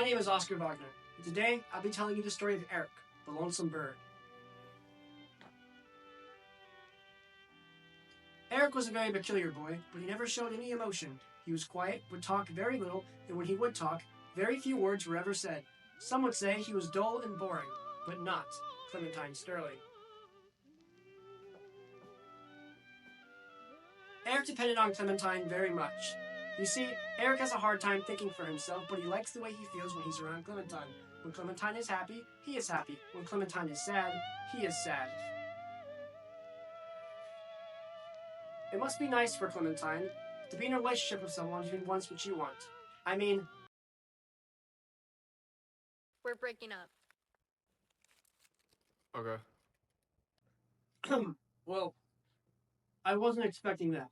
My name is Oscar Wagner, and today I'll be telling you the story of Eric, the Lonesome Bird. Eric was a very peculiar boy, but he never showed any emotion. He was quiet, would talk very little, and when he would talk, very few words were ever said. Some would say he was dull and boring, but not Clementine Sterling. Eric depended on Clementine very much. You see, Eric has a hard time thinking for himself, but he likes the way he feels when he's around Clementine. When Clementine is happy, he is happy. When Clementine is sad, he is sad. It must be nice for Clementine to be in a relationship with someone who wants what you want. I mean, We're breaking up. Okay. well, I wasn't expecting that.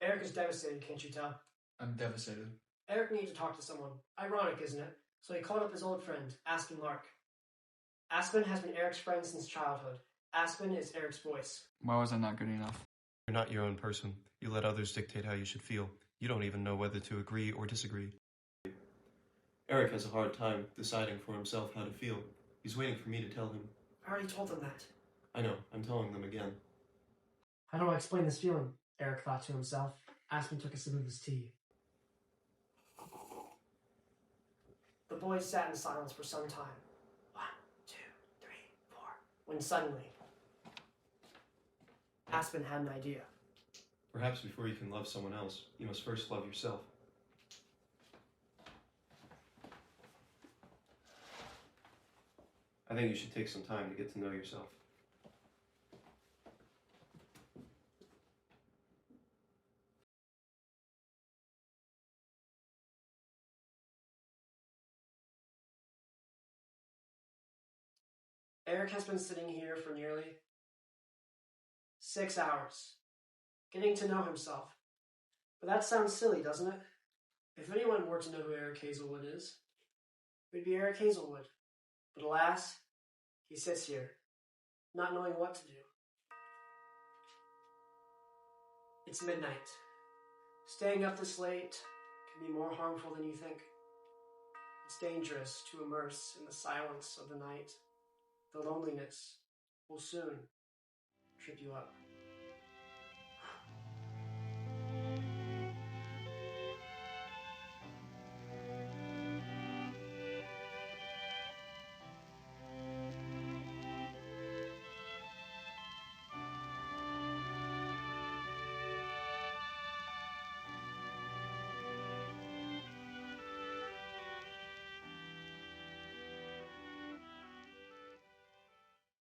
Eric is devastated, can't you tell? I'm devastated. Eric needed to talk to someone. Ironic, isn't it? So he called up his old friend, Aspen Lark. Aspen has been Eric's friend since childhood. Aspen is Eric's voice. Why was I not good enough? You're not your own person. You let others dictate how you should feel. You don't even know whether to agree or disagree. Eric has a hard time deciding for himself how to feel. He's waiting for me to tell him. I already told them that. I know, I'm telling them again. How do I explain this feeling? Eric thought to himself. Aspen took a sip of his tea. The boys sat in silence for some time. 1, 2, 3, 4. When suddenly, Aspen had an idea. Perhaps before you can love someone else, you must first love yourself. I think you should take some time to get to know yourself. Eric has been sitting here for nearly 6 hours, getting to know himself. But that sounds silly, doesn't it? If anyone were to know who Eric Hazelwood is, it would be Eric Hazelwood. But alas, he sits here, not knowing what to do. It's midnight. Staying up this late can be more harmful than you think. It's dangerous to immerse in the silence of the night. The loneliness will soon trip you up.